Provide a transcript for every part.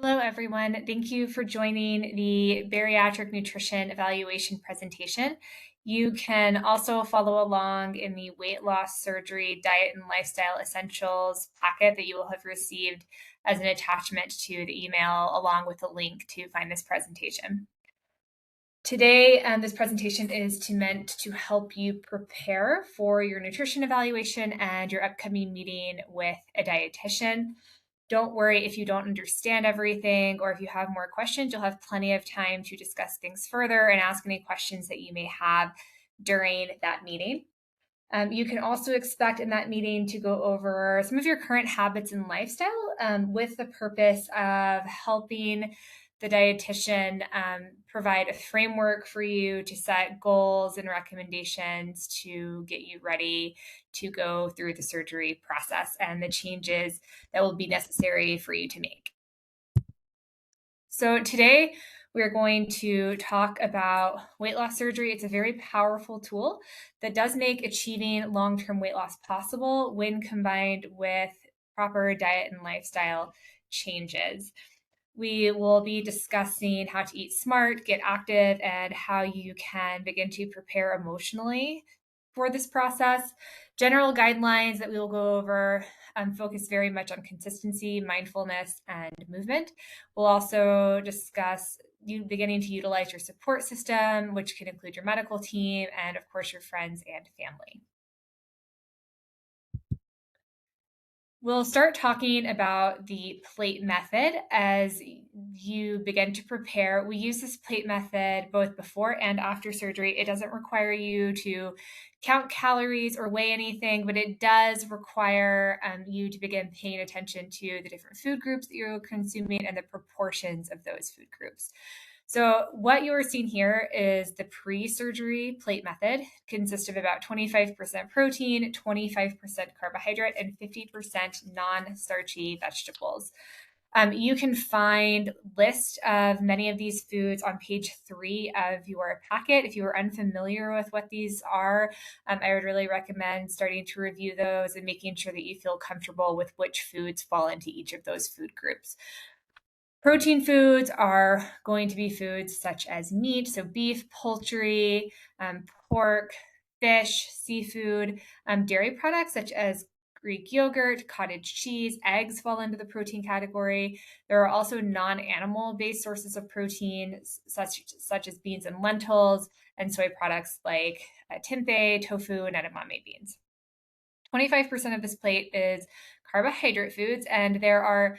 Hello, everyone. Thank you for joining the Bariatric Nutrition Evaluation presentation. You can also follow along in the Weight Loss Surgery Diet and Lifestyle Essentials packet that you will have received as an attachment to the email, along with a link to find this presentation. Today, this presentation is meant to help you prepare for your nutrition evaluation and your upcoming meeting with a dietitian. Don't worry if you don't understand everything or if you have more questions, you'll have plenty of time to discuss things further and ask any questions that you may have during that meeting. You can also expect in that meeting to go over some of your current habits and lifestyle with the purpose of helping the dietitian provide a framework for you to set goals and recommendations to get you ready to go through the surgery process and the changes that will be necessary for you to make. So today we're going to talk about weight loss surgery. It's a very powerful tool that does make achieving long-term weight loss possible when combined with proper diet and lifestyle changes. We will be discussing how to eat smart, get active, and how you can begin to prepare emotionally for this process. General guidelines that we will go over focus very much on consistency, mindfulness, and movement. We'll also discuss you beginning to utilize your support system, which can include your medical team and, of course, your friends and family. We'll start talking about the plate method as you begin to prepare. We use this plate method both before and after surgery. It doesn't require you to count calories or weigh anything, but it does require you to begin paying attention to the different food groups that you're consuming and the proportions of those food groups. So what you're seeing here is the pre-surgery plate method. It consists of about 25% protein, 25% carbohydrate, and 50% non-starchy vegetables. You can find list of many of these foods on page 3 of your packet. If you are unfamiliar with what these are, I would really recommend starting to review those and making sure that you feel comfortable with which foods fall into each of those food groups. Protein foods are going to be foods such as meat, so beef, poultry, pork, fish, seafood, dairy products such as Greek yogurt, cottage cheese, eggs fall into the protein category. There are also non-animal based sources of protein, such as beans and lentils, and soy products like tempeh, tofu, and edamame beans. 25% of this plate is carbohydrate foods, and there are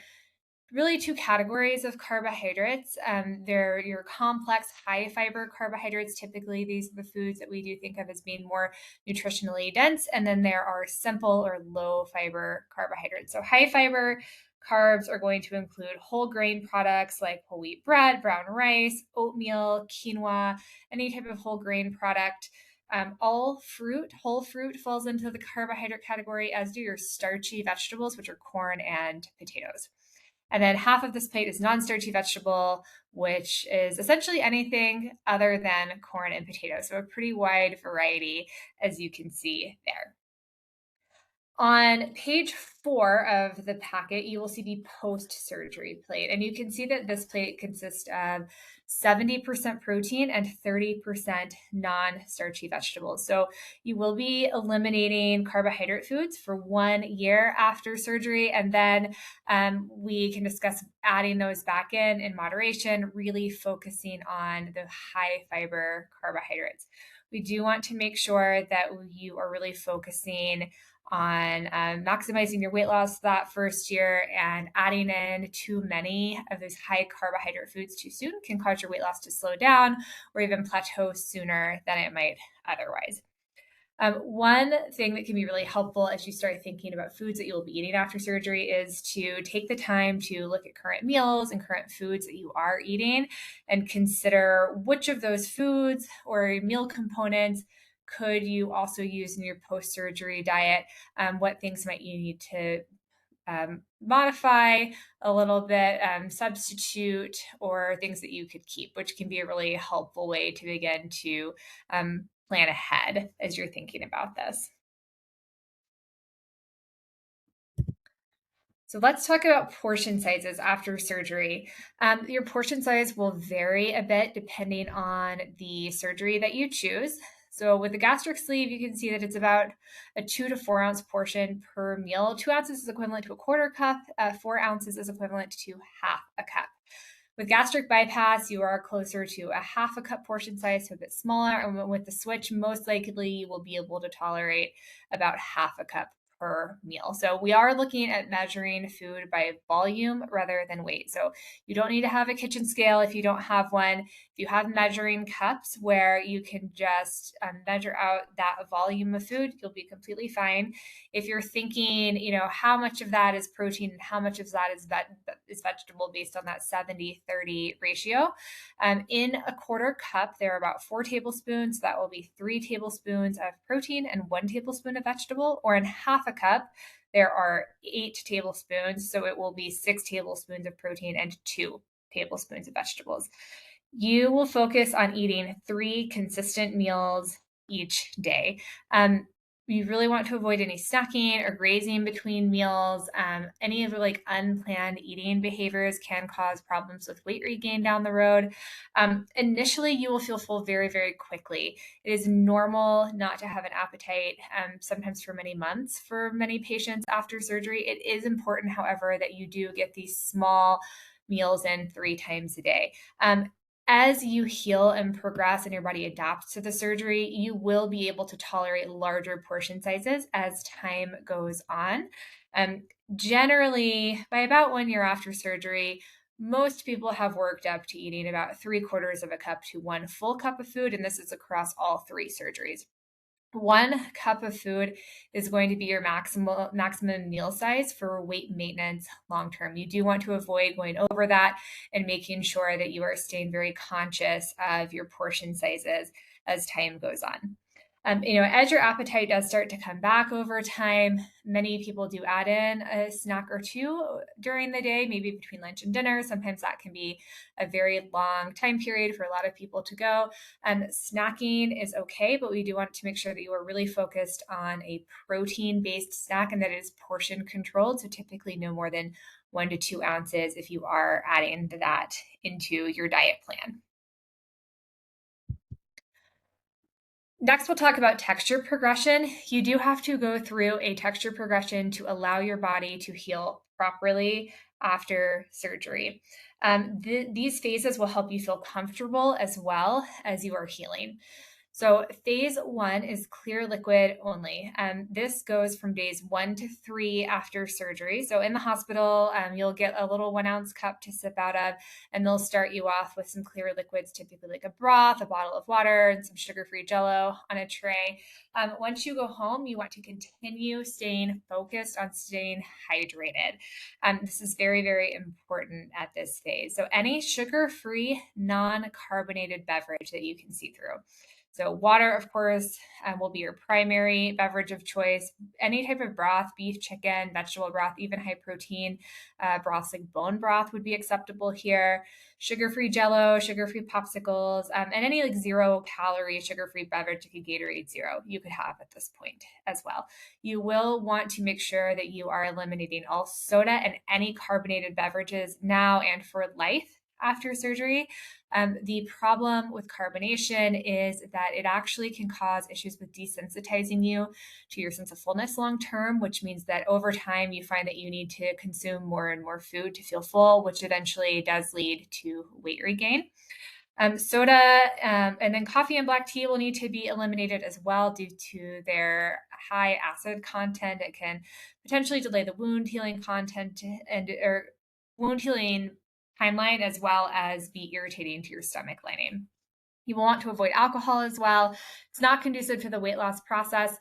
really two categories of carbohydrates. They're your complex high fiber carbohydrates. Typically, these are the foods that we do think of as being more nutritionally dense. And then there are simple or low fiber carbohydrates. So high fiber carbs are going to include whole grain products like whole wheat bread, brown rice, oatmeal, quinoa, any type of whole grain product. All fruit, whole fruit falls into the carbohydrate category, as do your starchy vegetables, which are corn and potatoes. And then half of this plate is non-starchy vegetable, which is essentially anything other than corn and potatoes. So a pretty wide variety, as you can see there. On page 4 of the packet, you will see the post-surgery plate, and you can see that this plate consists of 70% protein and 30% non-starchy vegetables. So you will be eliminating carbohydrate foods for 1 year after surgery, and then we can discuss adding those back in moderation, really focusing on the high fiber carbohydrates. We do want to make sure that you are really focusing on maximizing your weight loss that first year, and adding in too many of those high carbohydrate foods too soon can cause your weight loss to slow down or even plateau sooner than it might otherwise. One thing that can be really helpful as you start thinking about foods that you'll be eating after surgery is to take the time to look at current meals and current foods that you are eating and consider which of those foods or meal components could you also use in your post-surgery diet. What things might you need to modify a little bit, substitute, or things that you could keep, which can be a really helpful way to begin to plan ahead as you're thinking about this. So let's talk about portion sizes after surgery. Your portion size will vary a bit depending on the surgery that you choose. So with the gastric sleeve, you can see that it's about a 2 to 4 ounce portion per meal. 2 ounces is equivalent to a quarter cup. 4 ounces is equivalent to half a cup. With gastric bypass, you are closer to a half a cup portion size, so a bit smaller. And with the switch, most likely you will be able to tolerate about half a cup per meal. So we are looking at measuring food by volume rather than weight. So you don't need to have a kitchen scale if you don't have one. If you have measuring cups where you can just measure out that volume of food, you'll be completely fine. If you're thinking, how much of that is protein and how much of that is vegetable based on that 70-30 ratio, in a quarter cup, there are about 4 tablespoons. That will be 3 tablespoons of protein and 1 tablespoon of vegetable. Or in half a cup, there are 8 tablespoons. So it will be 6 tablespoons of protein and 2 tablespoons of vegetables. You will focus on eating 3 consistent meals each day. You really want to avoid any snacking or grazing between meals. Any of the unplanned eating behaviors can cause problems with weight regain down the road. Initially, you will feel full very, very quickly. It is normal not to have an appetite, sometimes for many months for many patients after surgery. It is important, however, that you do get these small meals in 3 times a day. As you heal and progress and your body adapts to the surgery, you will be able to tolerate larger portion sizes as time goes on. Generally, by about 1 year after surgery, most people have worked up to eating about 3/4 of a cup to 1 full cup of food, and this is across all 3 surgeries. 1 cup of food is going to be your maximum meal size for weight maintenance long term. You do want to avoid going over that and making sure that you are staying very conscious of your portion sizes as time goes on. As your appetite does start to come back over time, many people do add in a snack or two during the day, maybe between lunch and dinner. Sometimes that can be a very long time period for a lot of people to go. Snacking is okay, but we do want to make sure that you are really focused on a protein-based snack and that it is portion controlled. So typically no more than 1 to 2 ounces if you are adding that into your diet plan. Next, we'll talk about texture progression. You do have to go through a texture progression to allow your body to heal properly after surgery. These phases will help you feel comfortable as well as you are healing. So phase 1 is clear liquid only. This goes from days 1 to 3 after surgery. So in the hospital, you'll get a little 1 ounce cup to sip out of, and they'll start you off with some clear liquids, typically like a broth, a bottle of water, and some sugar-free Jello on a tray. Once you go home, you want to continue staying focused on staying hydrated. This is very, very important at this phase. So any sugar-free, non-carbonated beverage that you can see through. So water, of course, will be your primary beverage of choice. Any type of broth, beef, chicken, vegetable broth, even high protein broths like bone broth would be acceptable here. Sugar-free Jello, sugar-free popsicles, and any 0-calorie sugar-free beverage, like a Gatorade Zero, you could have at this point as well. You will want to make sure that you are eliminating all soda and any carbonated beverages now and for life after surgery. The problem with carbonation is that it actually can cause issues with desensitizing you to your sense of fullness long term, which means that over time you find that you need to consume more and more food to feel full, which eventually does lead to weight regain. Soda and then coffee and black tea will need to be eliminated as well due to their high acid content. It can potentially delay the wound healing content or wound healing timeline, as well as be irritating to your stomach lining. You will want to avoid alcohol as well. It's not conducive to the weight loss process.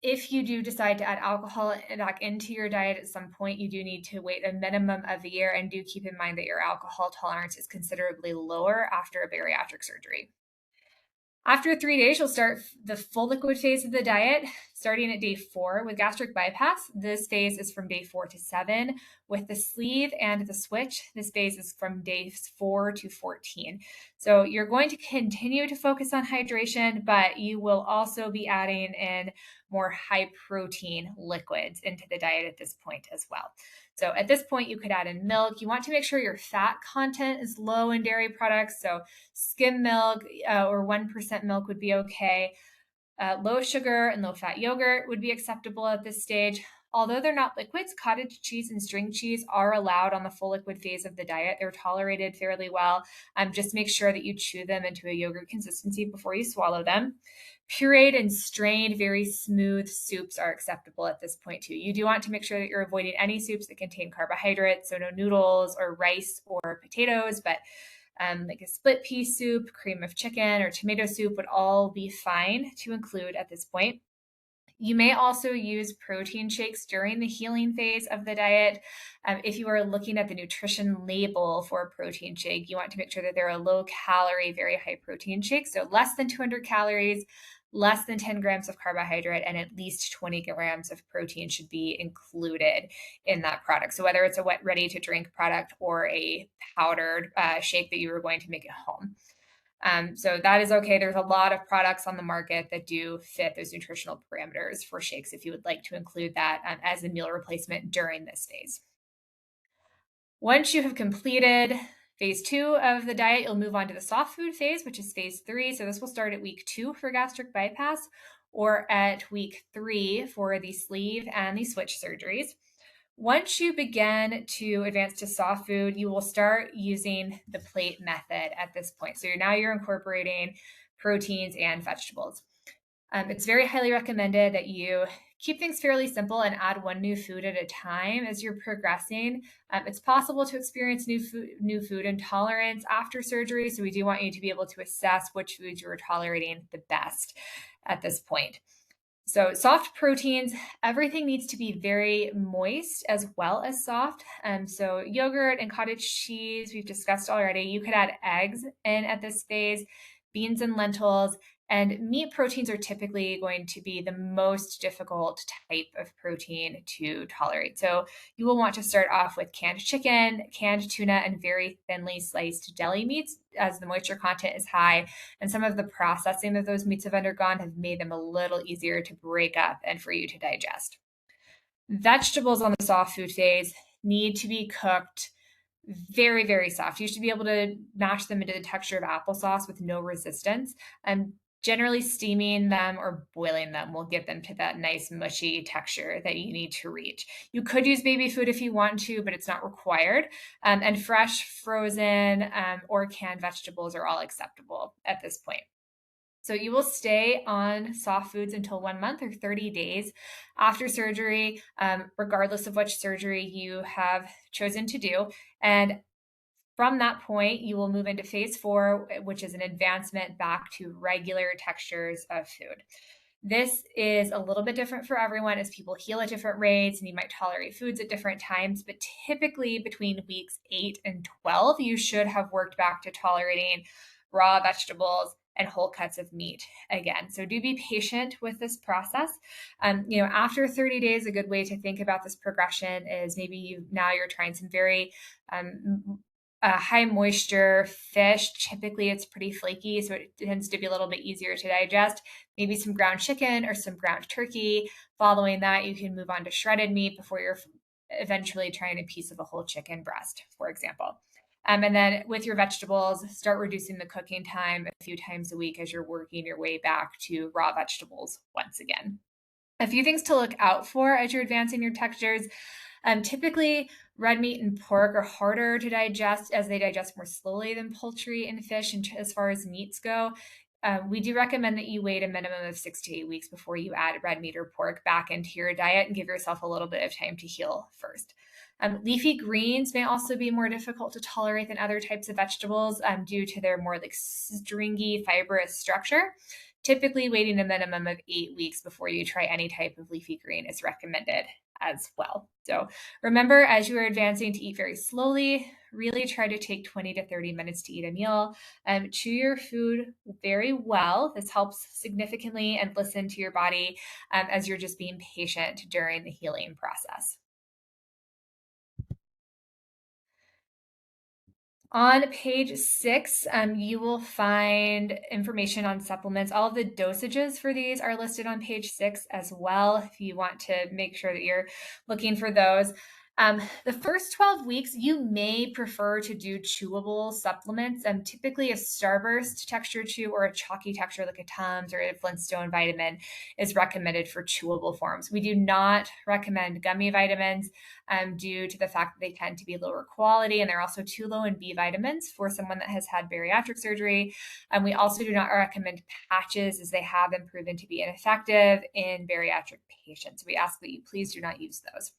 If you do decide to add alcohol back into your diet at some point, you do need to wait a minimum of a year, and do keep in mind that your alcohol tolerance is considerably lower after a bariatric surgery. After 3 days, you'll start the full liquid phase of the diet, starting at day 4 with gastric bypass. This phase is from day 4 to 7 With the sleeve and the switch, this phase is from days 4 to 14. So you're going to continue to focus on hydration, but you will also be adding in more high protein liquids into the diet at this point as well. So at this point, you could add in milk. You want to make sure your fat content is low in dairy products. So skim milk or 1% milk would be okay. Low sugar and low fat yogurt would be acceptable at this stage. Although they're not liquids, cottage cheese and string cheese are allowed on the full liquid phase of the diet. They're tolerated fairly well. Just make sure that you chew them into a yogurt consistency before you swallow them. Pureed and strained, very smooth soups are acceptable at this point too. You do want to make sure that you're avoiding any soups that contain carbohydrates, so no noodles or rice or potatoes, but like a split pea soup, cream of chicken, or tomato soup would all be fine to include at this point. You may also use protein shakes during the healing phase of the diet. If you are looking at the nutrition label for a protein shake, you want to make sure that they're a low calorie, very high protein shake. So less than 200 calories, less than 10 grams of carbohydrate, and at least 20 grams of protein should be included in that product. So whether it's a wet, ready to drink product or a powdered shake that you are going to make at home. So that is okay. There's a lot of products on the market that do fit those nutritional parameters for shakes if you would like to include that as a meal replacement during this phase. Once you have completed phase 2 of the diet, you'll move on to the soft food phase, which is phase 3. So this will start at week 2 for gastric bypass or at week 3 for the sleeve and the switch surgeries. Once you begin to advance to soft food, you will start using the plate method at this point. So you're incorporating proteins and vegetables. It's very highly recommended that you keep things fairly simple and add one new food at a time as you're progressing. It's possible to experience new food intolerance after surgery, so we do want you to be able to assess which foods you're tolerating the best at this point. So soft proteins, everything needs to be very moist as well as soft. So yogurt and cottage cheese, we've discussed already. You could add eggs in at this phase, beans and lentils, and meat proteins are typically going to be the most difficult type of protein to tolerate. So you will want to start off with canned chicken, canned tuna, and very thinly sliced deli meats as the moisture content is high. And some of the processing that those meats have undergone have made them a little easier to break up and for you to digest. Vegetables on the soft food phase need to be cooked very, very soft. You should be able to mash them into the texture of applesauce with no resistance. And generally steaming them or boiling them will get them to that nice mushy texture that you need to reach. You could use baby food if you want to, but it's not required. And fresh, frozen, or canned vegetables are all acceptable at this point. So you will stay on soft foods until 1 month or 30 days after surgery, regardless of which surgery you have chosen to do. And from that point, you will move into phase 4, which is an advancement back to regular textures of food. This is a little bit different for everyone as people heal at different rates and you might tolerate foods at different times, but typically between weeks 8 and 12, you should have worked back to tolerating raw vegetables and whole cuts of meat again. So do be patient with this process. After 30 days, a good way to think about this progression is maybe you're trying some very high moisture fish. Typically it's pretty flaky, so it tends to be a little bit easier to digest. Maybe some ground chicken or some ground turkey. Following that, you can move on to shredded meat before you're eventually trying a piece of a whole chicken breast, for example. And then with your vegetables, start reducing the cooking time a few times a week as you're working your way back to raw vegetables once again. A few things to look out for as you're advancing your textures. Typically, red meat and pork are harder to digest as they digest more slowly than poultry and fish. And as far as meats go, we do recommend that you wait a minimum of 6 to 8 weeks before you add red meat or pork back into your diet and give yourself a little bit of time to heal first. Leafy greens may also be more difficult to tolerate than other types of vegetables due to their more stringy, fibrous structure. Typically, waiting a minimum of 8 weeks before you try any type of leafy green is recommended as well. So remember, as you are advancing, to eat very slowly. Really try to take 20 to 30 minutes to eat a meal. Chew your food very well. This helps significantly, and listen to your body as you're just being patient during the healing process. On page 6, you will find information on supplements. All of the dosages for these are listed on page 6 as well, if you want to make sure that you're looking for those. The first 12 weeks, you may prefer to do chewable supplements. Typically, a Starburst texture chew or a chalky texture like a Tums or a Flintstone vitamin is recommended for chewable forms. We do not recommend gummy vitamins due to the fact that they tend to be lower quality and they're also too low in B vitamins for someone that has had bariatric surgery. And we also do not recommend patches as they have been proven to be ineffective in bariatric patients. We ask that you please do not use those.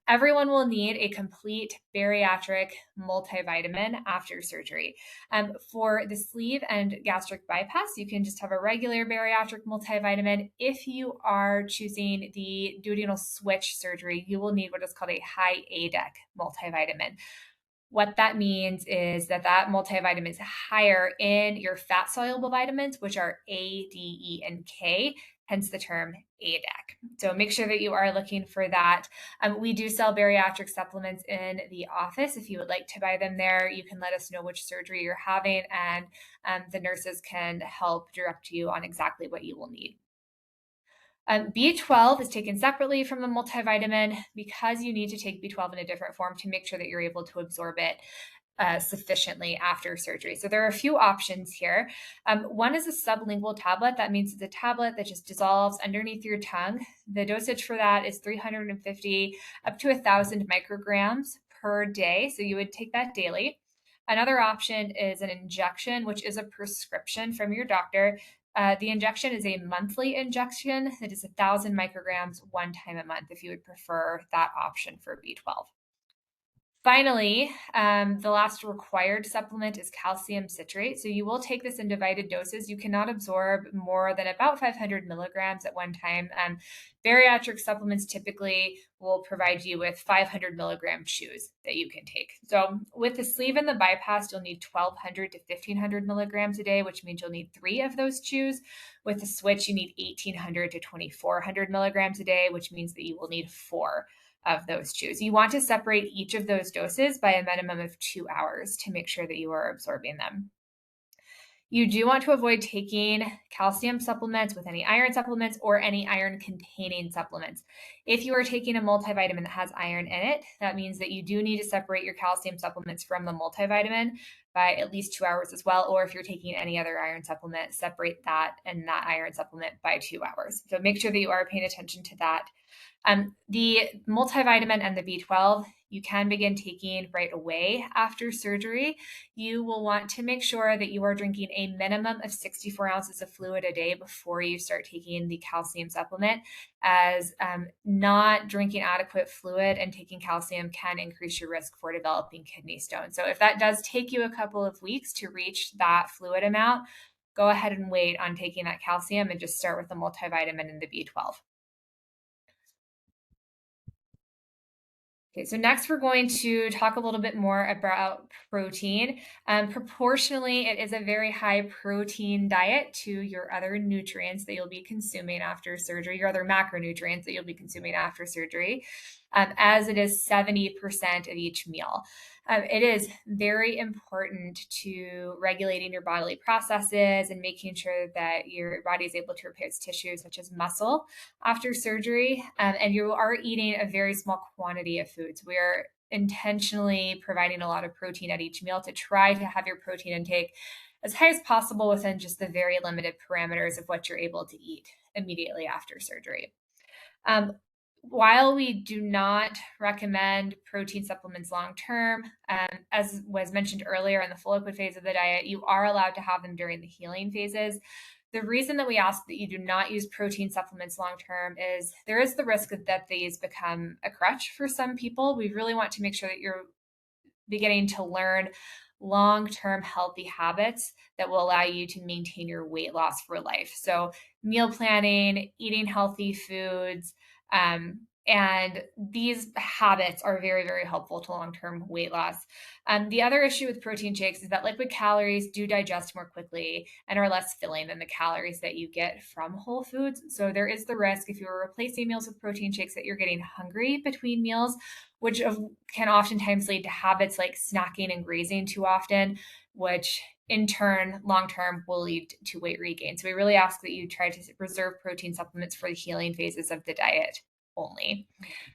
Everyone will need a complete bariatric multivitamin after surgery. For the sleeve and gastric bypass, you can just have a regular bariatric multivitamin. If you are choosing the duodenal switch surgery, you will need what is called a high ADEC multivitamin. What that means is that multivitamin is higher in your fat soluble vitamins, which are A, D, E, and K, hence the term ADEC. So make sure that you are looking for that. We do sell bariatric supplements in the office. If you would like to buy them there, you can let us know which surgery you're having, and the nurses can help direct you on exactly what you will need. B12 is taken separately from the multivitamin because you need to take B12 in a different form to make sure that you're able to absorb it sufficiently after surgery. So there are a few options here. One is a sublingual tablet. That means it's a tablet that just dissolves underneath your tongue. The dosage for that is 350 up to 1,000 micrograms per day. So you would take that daily. Another option is an injection, which is a prescription from your doctor. The injection is a monthly injection. It is 1,000 micrograms one time a month if you would prefer that option for B12. Finally, the last required supplement is calcium citrate. So you will take this in divided doses. You cannot absorb more than about 500 milligrams at one time. Bariatric supplements typically will provide you with 500 milligram chews that you can take. So with the sleeve and the bypass, you'll need 1,200 to 1,500 milligrams a day, which means you'll need 3 of those chews. With the switch, you need 1,800 to 2,400 milligrams a day, which means that you will need 4 of those chews. You want to separate each of those doses by a minimum of 2 hours to make sure that you are absorbing them. You do want to avoid taking calcium supplements with any iron supplements or any iron containing supplements. If you are taking a multivitamin that has iron in it, that means that you do need to separate your calcium supplements from the multivitamin by at least 2 hours as well. Or if you're taking any other iron supplement, separate that and that iron supplement by 2 hours. So make sure that you are paying attention to that. The multivitamin and the B12, you can begin taking right away after surgery. You will want to make sure that you are drinking a minimum of 64 ounces of fluid a day before you start taking the calcium supplement, as not drinking adequate fluid and taking calcium can increase your risk for developing kidney stones. So if that does take you a couple of weeks to reach that fluid amount, go ahead and wait on taking that calcium and just start with the multivitamin and the B12. Okay, so next we're going to talk a little bit more about protein. Proportionally, it is a very high protein diet to your other nutrients that you'll be consuming after surgery, your other macronutrients that you'll be consuming after surgery, as it is 70% of each meal. It is very important to regulating your bodily processes and making sure that your body is able to repair its tissues, such as muscle, after surgery. And you are eating a very small quantity of foods. We're intentionally providing a lot of protein at each meal to try to have your protein intake as high as possible within just the very limited parameters of what you're able to eat immediately after surgery. While we do not recommend protein supplements long term, as was mentioned earlier in the full liquid phase of the diet, you are allowed to have them during the healing phases. The reason that we ask that you do not use protein supplements long term is there is the risk that these become a crutch for some people. We really want to make sure that you're beginning to learn long-term healthy habits that will allow you to maintain your weight loss for life. So meal planning, eating healthy foods, And these habits are very, very helpful to long term weight loss. The other issue with protein shakes is that liquid calories do digest more quickly and are less filling than the calories that you get from whole foods. So there is the risk if you're replacing meals with protein shakes that you're getting hungry between meals, which can oftentimes lead to habits like snacking and grazing too often, which in turn, long term, will lead to weight regain. So we really ask that you try to reserve protein supplements for the healing phases of the diet only.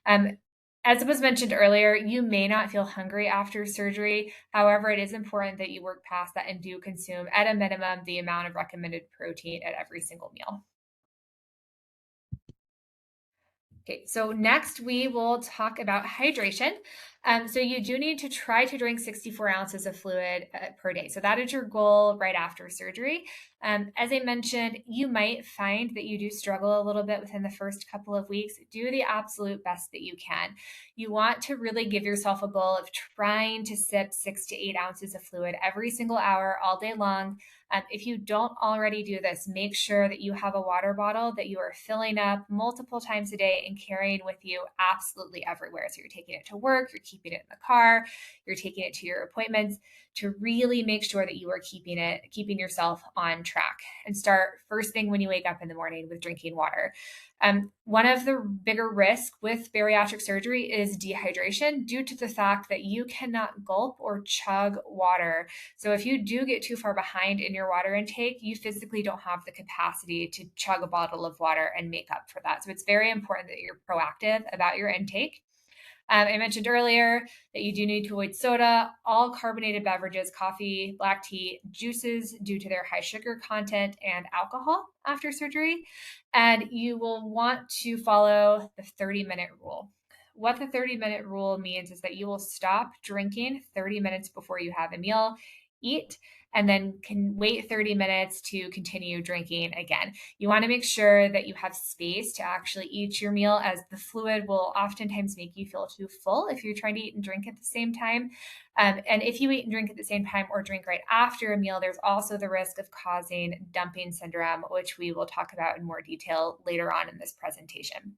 Um, as was mentioned earlier, you may not feel hungry after surgery. However, it is important that you work past that and do consume, at a minimum, the amount of recommended protein at every single meal. Okay, so next we will talk about hydration. So you do need to try to drink 64 ounces of fluid per day. So that is your goal right after surgery. As I mentioned, you might find that you do struggle a little bit within the first couple of weeks. Do the absolute best that you can. You want to really give yourself a goal of trying to sip 6 to 8 ounces of fluid every single hour, all day long. If you don't already do this, make sure that you have a water bottle that you are filling up multiple times a day and carrying with you absolutely everywhere. So you're taking it to work, you're keeping it in the car, you're taking it to your appointments to really make sure that you are keeping yourself on track. And start first thing when you wake up in the morning with drinking water. One of the bigger risks with bariatric surgery is dehydration due to the fact that you cannot gulp or chug water. So if you do get too far behind in your water intake, you physically don't have the capacity to chug a bottle of water and make up for that. So it's very important that you're proactive about your intake. I mentioned earlier that you do need to avoid soda, all carbonated beverages, coffee, black tea, juices due to their high sugar content, and alcohol after surgery. And you will want to follow the 30-minute rule. What the 30-minute rule means is that you will stop drinking 30 minutes before you have a meal, eat, and then can wait 30 minutes to continue drinking again. You want to make sure that you have space to actually eat your meal, as the fluid will oftentimes make you feel too full if you're trying to eat and drink at the same time. And if you eat and drink at the same time or drink right after a meal, there's also the risk of causing dumping syndrome, which we will talk about in more detail later on in this presentation.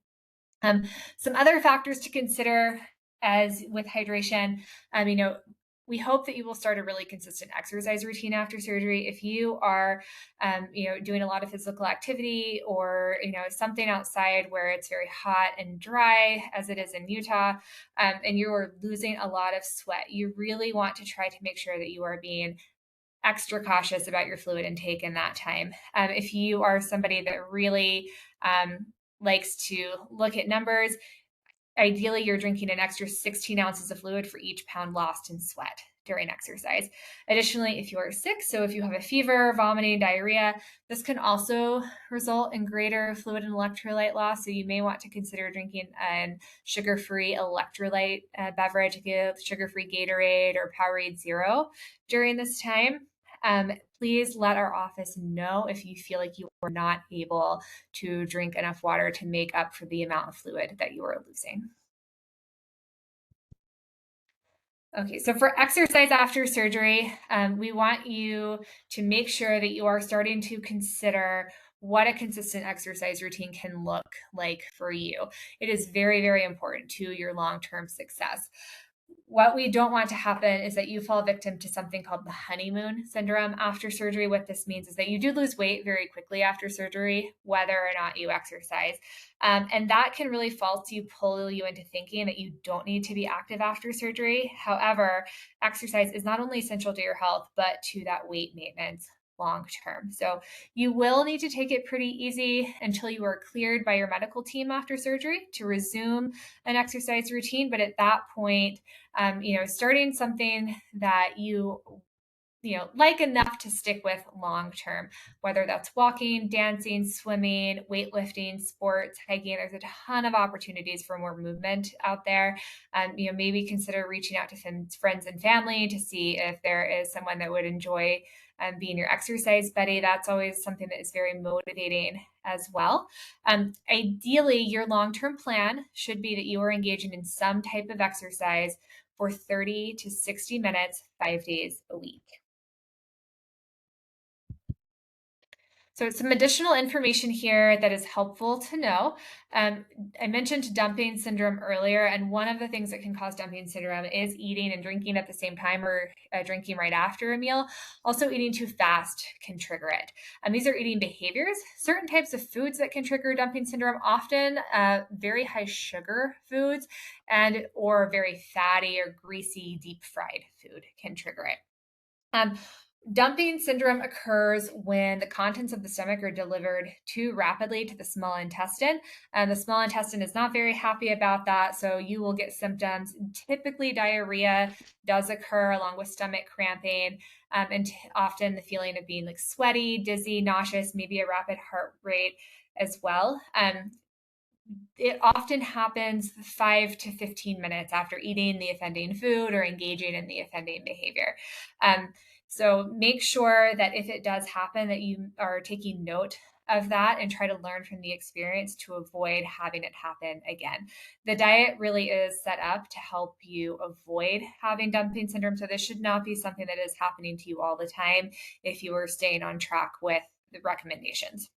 Some other factors to consider as with hydration, we hope that you will start a really consistent exercise routine after surgery. If you are, doing a lot of physical activity or, something outside where it's very hot and dry as it is in Utah, and you're losing a lot of sweat, you really want to try to make sure that you are being extra cautious about your fluid intake in that time. If you are somebody that really likes to look at numbers, ideally, you're drinking an extra 16 ounces of fluid for each pound lost in sweat during exercise. Additionally, if you are sick, so if you have a fever, vomiting, diarrhea, this can also result in greater fluid and electrolyte loss. So you may want to consider drinking a sugar-free electrolyte beverage, like a sugar-free Gatorade or Powerade Zero during this time. Please let our office know if you feel like you are not able to drink enough water to make up for the amount of fluid that you are losing. Okay, so for exercise after surgery, we want you to make sure that you are starting to consider what a consistent exercise routine can look like for you. It is very, very important to your long term success. What we don't want to happen is that you fall victim to something called the honeymoon syndrome after surgery. What this means is that you do lose weight very quickly after surgery, whether or not you exercise. And that can really pull you into thinking that you don't need to be active after surgery. However, exercise is not only essential to your health, but to that weight maintenance long term. So you will need to take it pretty easy until you are cleared by your medical team after surgery to resume an exercise routine. But at that point, starting something that like enough to stick with long term, whether that's walking, dancing, swimming, weightlifting, sports, hiking. There's a ton of opportunities for more movement out there. Maybe consider reaching out to friends and family to see if there is someone that would enjoy being your exercise buddy. That's always something that is very motivating as well. Ideally, your long term plan should be that you are engaging in some type of exercise for 30 to 60 minutes, 5 days a week. So some additional information here that is helpful to know. Um, I mentioned dumping syndrome earlier, and one of the things that can cause dumping syndrome is eating and drinking at the same time, or drinking right after a meal. Also, eating too fast can trigger it. These are eating behaviors. Certain types of foods that can trigger dumping syndrome, often very high sugar foods and or very fatty or greasy deep fried food can trigger it. Um, Dumping syndrome occurs when the contents of the stomach are delivered too rapidly to the small intestine. And the small intestine is not very happy about that. So you will get symptoms. Typically, diarrhea does occur along with stomach cramping, and often the feeling of being like sweaty, dizzy, nauseous, maybe a rapid heart rate as well. It often happens 5 to 15 minutes after eating the offending food or engaging in the offending behavior. So make sure that if it does happen, that you are taking note of that and try to learn from the experience to avoid having it happen again. The diet really is set up to help you avoid having dumping syndrome. So this should not be something that is happening to you all the time if you are staying on track with the recommendations.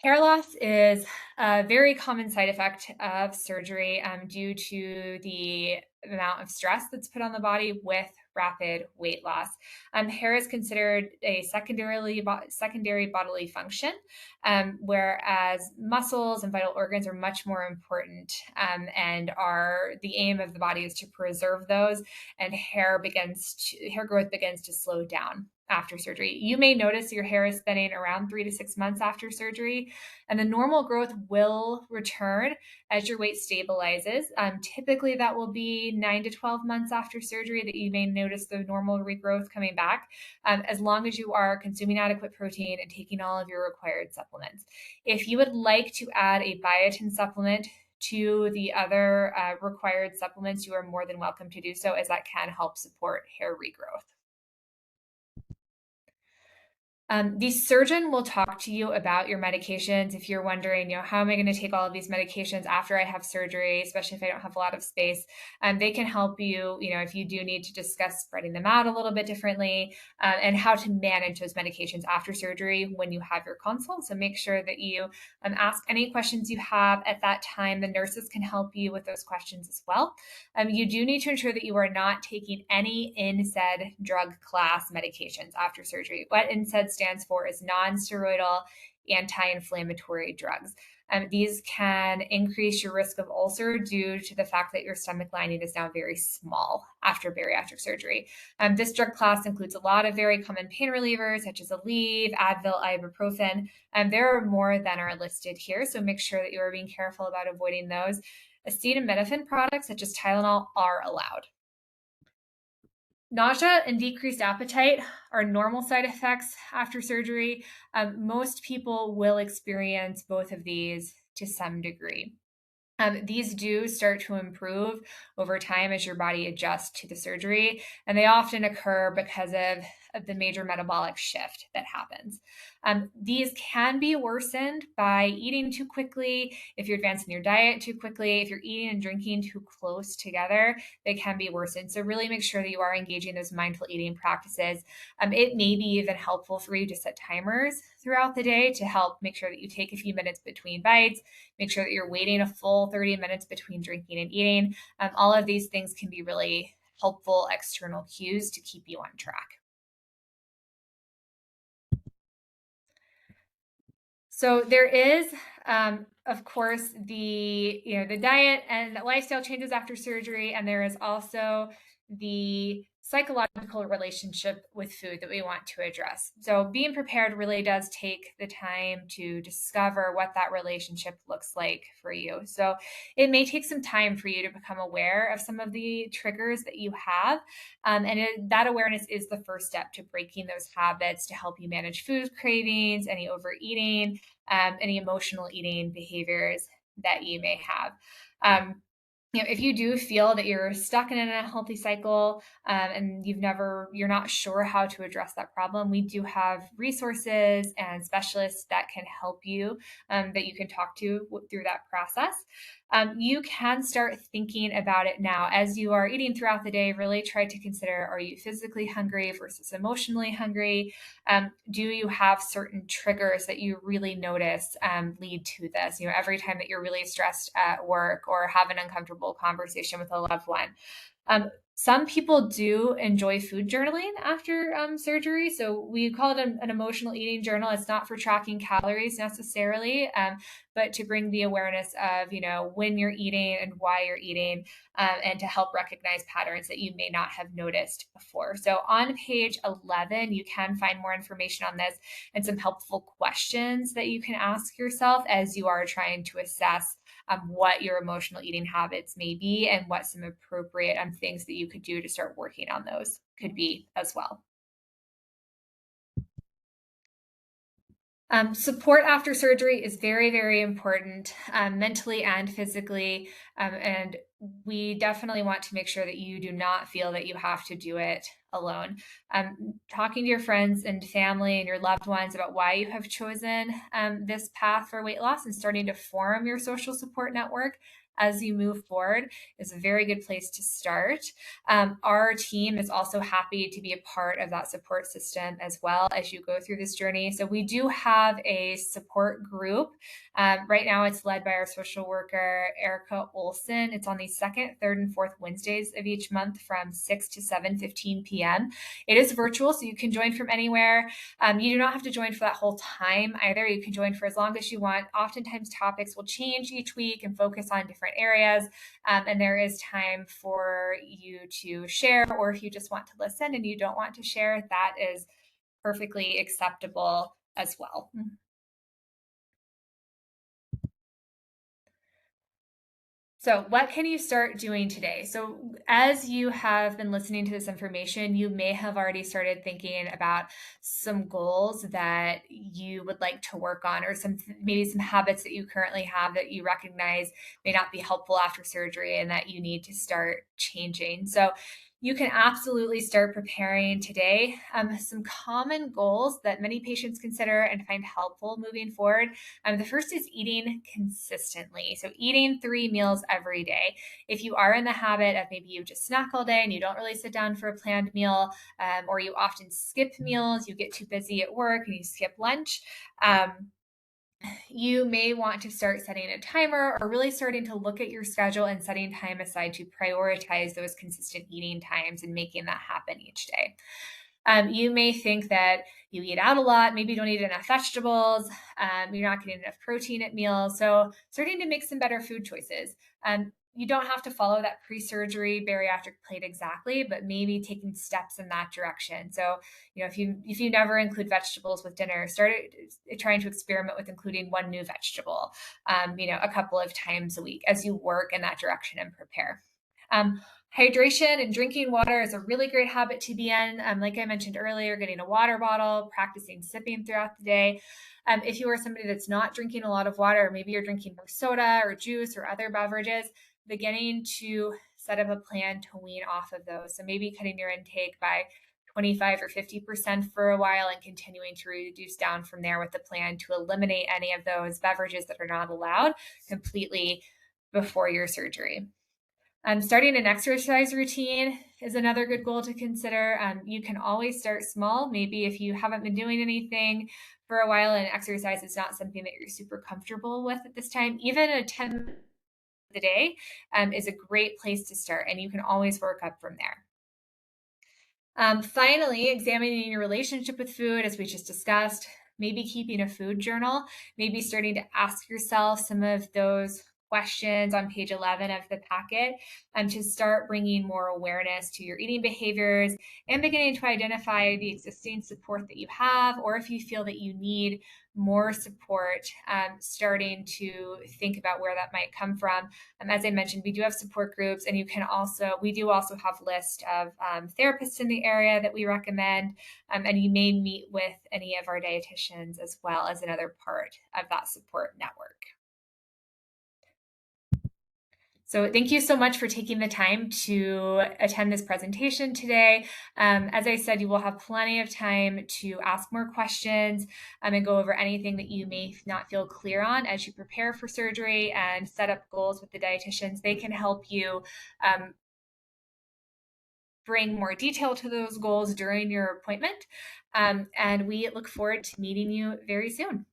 Hair loss is a very common side effect of surgery due to the amount of stress that's put on the body with rapid weight loss. Hair is considered a secondary bodily function, whereas muscles and vital organs are much more important, and are the aim of the body is to preserve those. And hair growth begins to slow down after surgery. You may notice your hair is thinning around 3 to 6 months after surgery, and the normal growth will return as your weight stabilizes. Typically, that will be 9 to 12 months after surgery that you may notice the normal regrowth coming back, as long as you are consuming adequate protein and taking all of your required supplements. If you would like to add a biotin supplement to the other required supplements, you are more than welcome to do so, as that can help support hair regrowth. The surgeon will talk to you about your medications. If you're wondering, how am I going to take all of these medications after I have surgery, especially if I don't have a lot of space, they can help you, if you do need to discuss spreading them out a little bit differently, and how to manage those medications after surgery when you have your consult. So make sure that you ask any questions you have at that time. The nurses can help you with those questions as well. You do need to ensure that you are not taking any NSAID drug class medications after surgery. What NSAID stands for is non-steroidal anti-inflammatory drugs. These can increase your risk of ulcer due to the fact that your stomach lining is now very small after bariatric surgery. This drug class includes a lot of very common pain relievers such as Aleve, Advil, ibuprofen. There are more than are listed here, so make sure that you are being careful about avoiding those. Acetaminophen products such as Tylenol are allowed. Nausea and decreased appetite are normal side effects after surgery. Most people will experience both of these to some degree. These do start to improve over time as your body adjusts to the surgery, and they often occur because of the major metabolic shift that happens. These can be worsened by eating too quickly, if you're advancing your diet too quickly, if you're eating and drinking too close together, they can be worsened. So really make sure that you are engaging those mindful eating practices. It may be even helpful for you to set timers throughout the day to help make sure that you take a few minutes between bites. Make sure that you're waiting a full 30 minutes between drinking and eating. All of these things can be really helpful external cues to keep you on track. So there is, of course, the diet and the lifestyle changes after surgery, and there is also the psychological relationship with food that we want to address. So being prepared really does take the time to discover what that relationship looks like for you. So it may take some time for you to become aware of some of the triggers that you have. That awareness is the first step to breaking those habits to help you manage food cravings, any overeating, any emotional eating behaviors that you may have. If you do feel that you're stuck in an unhealthy cycle, and you're not sure how to address that problem, we do have resources and specialists that can help you, that you can talk to through that process. You can start thinking about it now as you are eating throughout the day. Really try to consider, are you physically hungry versus emotionally hungry? Do you have certain triggers that you really notice lead to this? Every time that you're really stressed at work or have an uncomfortable conversation with a loved one. Some people do enjoy food journaling after surgery. So we call it an emotional eating journal. It's not for tracking calories necessarily, but to bring the awareness of, when you're eating and why you're eating, and to help recognize patterns that you may not have noticed before. So on page 11, you can find more information on this and some helpful questions that you can ask yourself as you are trying to assess what your emotional eating habits may be and what some appropriate things that you could do to start working on those could be as well. Support after surgery is very, very important, mentally and physically. And we definitely want to make sure that you do not feel that you have to do it alone. Talking to your friends and family and your loved ones about why you have chosen this path for weight loss and starting to form your social support network as you move forward is a very good place to start. Our team is also happy to be a part of that support system as well as you go through this journey. So we do have a support group. Right now, it's led by our social worker, Erica Olson. It's on the second, third, and fourth Wednesdays of each month from 6 to 7:15 p.m. It is virtual, so you can join from anywhere. You do not have to join for that whole time either. You can join for as long as you want. Oftentimes, topics will change each week and focus on different areas. And there is time for you to share, or if you just want to listen and you don't want to share, that is perfectly acceptable as well. So, what can you start doing today? So, as you have been listening to this information, you may have already started thinking about some goals that you would like to work on, or maybe some habits that you currently have that you recognize may not be helpful after surgery and that you need to start changing. So, you can absolutely start preparing today. Some common goals that many patients consider and find helpful moving forward. The first is eating consistently. So, eating 3 meals every day. If you are in the habit of maybe you just snack all day and you don't really sit down for a planned meal, or you often skip meals, you get too busy at work and you skip lunch. You may want to start setting a timer or really starting to look at your schedule and setting time aside to prioritize those consistent eating times and making that happen each day. You may think that you eat out a lot, maybe you don't eat enough vegetables, you're not getting enough protein at meals. So, starting to make some better food choices. You don't have to follow that pre-surgery bariatric plate exactly, but maybe taking steps in that direction. So, if you never include vegetables with dinner, start trying to experiment with including one new vegetable, a couple of times a week as you work in that direction and prepare. Um, Hydration and drinking water is a really great habit to be in. Like I mentioned earlier, getting a water bottle, practicing sipping throughout the day. If you are somebody that's not drinking a lot of water, maybe you're drinking more soda or juice or other beverages, beginning to set up a plan to wean off of those. So maybe cutting your intake by 25 or 50% for a while and continuing to reduce down from there with the plan to eliminate any of those beverages that are not allowed completely before your surgery. Starting an exercise routine is another good goal to consider. You can always start small. Maybe if you haven't been doing anything for a while and exercise is not something that you're super comfortable with at this time, even a 10 minutes a day is a great place to start, and you can always work up from there. Finally, examining your relationship with food, as we just discussed, maybe keeping a food journal, maybe starting to ask yourself some of those questions on page 11 of the packet, to start bringing more awareness to your eating behaviors and beginning to identify the existing support that you have, or if you feel that you need more support, starting to think about where that might come from. As I mentioned, we do have support groups, and we do also have lists of therapists in the area that we recommend, and you may meet with any of our dietitians as well as another part of that support network. So thank you so much for taking the time to attend this presentation today. As I said, you will have plenty of time to ask more questions and go over anything that you may not feel clear on as you prepare for surgery and set up goals with the dietitians. They can help you bring more detail to those goals during your appointment. And we look forward to meeting you very soon.